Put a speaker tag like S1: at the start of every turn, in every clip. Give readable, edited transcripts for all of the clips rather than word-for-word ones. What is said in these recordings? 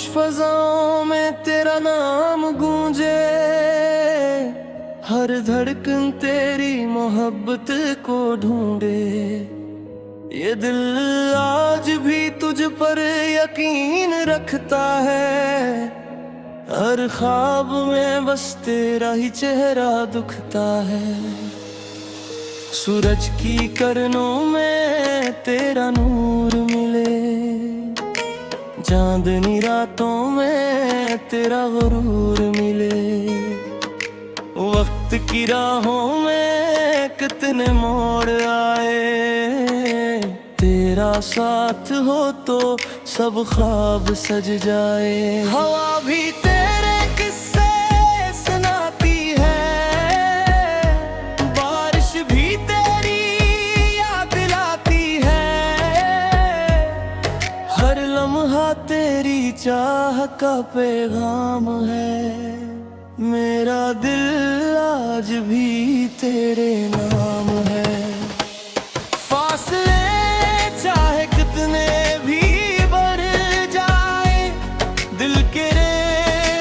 S1: फजाओं में तेरा नाम गूंजे, हर धड़कन तेरी मोहब्बत को ढूंढे। ये दिल आज भी तुझ पर यकीन रखता है, हर ख्वाब में बस तेरा ही चेहरा दुखता है। सूरज की किरणों में तेरा नूर मिले, चांदनी रातों में तेरा गुरूर मिले। वक्त की राहों में कितने मोड़ आए, तेरा साथ हो तो सब ख्वाब सज जाए। हवा भी तेरे किस्से सुनाती है, बारिश भी तेरी याद दिलाती है। हर लम्हा तेरी चाह का पैगाम है, मेरा दिल आज भी तेरे नाम है। फासले चाहे कितने भी बढ़ जाए, दिल के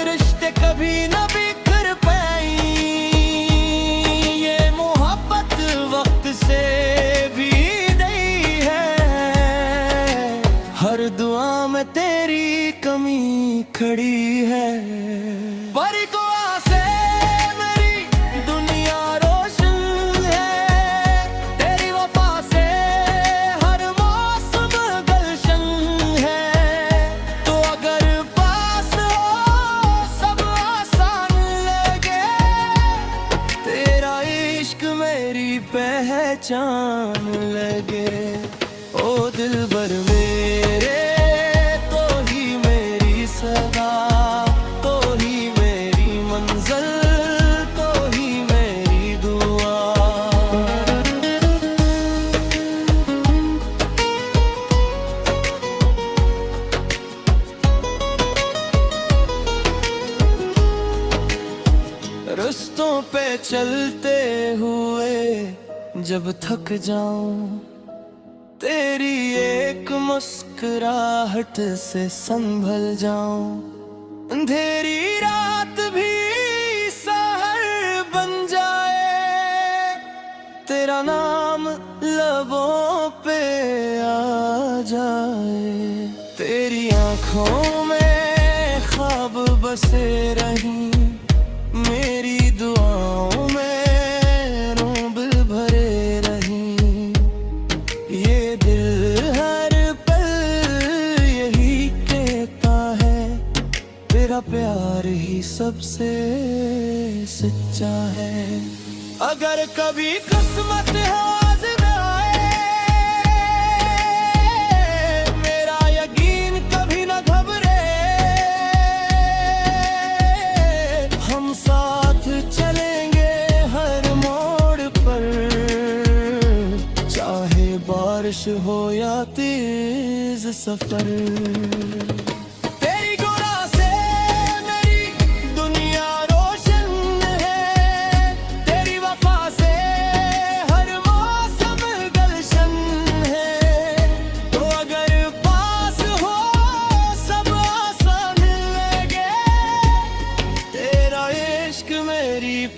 S1: रिश्ते कभी न बिखर पाई। ये मोहब्बत वक्त से भी नहीं है, हर दुआ में तेरी कमी खड़ी है। पर पहचान लगे, ओ दिलबर मेरे, तो ही मेरी सदा, तो ही मेरी मंजिल, तो ही मेरी दुआ। रस्तों पे चलते हुए जब थक जाऊं, तेरी एक मुस्कुराहट से संभल जाऊं। अंधेरी रात भी सहर बन जाए, तेरा नाम लबों पे आ जाए। तेरी आंखों में ख्वाब बसे रहीं, मेरी दुआओं में प्यार ही सबसे सच्चा है। अगर कभी किस्मत आज़माए, मेरा यकीन कभी न घबरे। हम साथ चलेंगे हर मोड़ पर, चाहे बारिश हो या तेज सफर।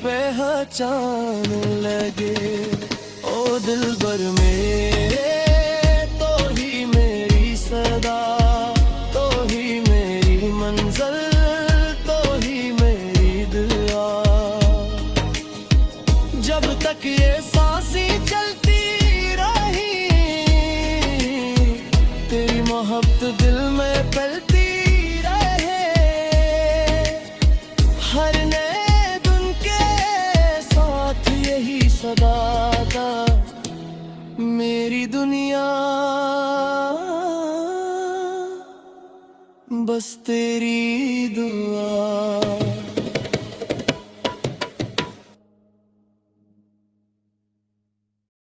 S1: पहचान लगे, ओ दिलबर मेरे, तो ही मेरी सदा, तो ही मेरी मंजिल, तो ही मेरी दुआ। जब तक ये सांसें चलती रही, तेरी मोहब्बत दिल में पलती रहे। हर सदा मेरी दुनिया बस तेरी दुआ।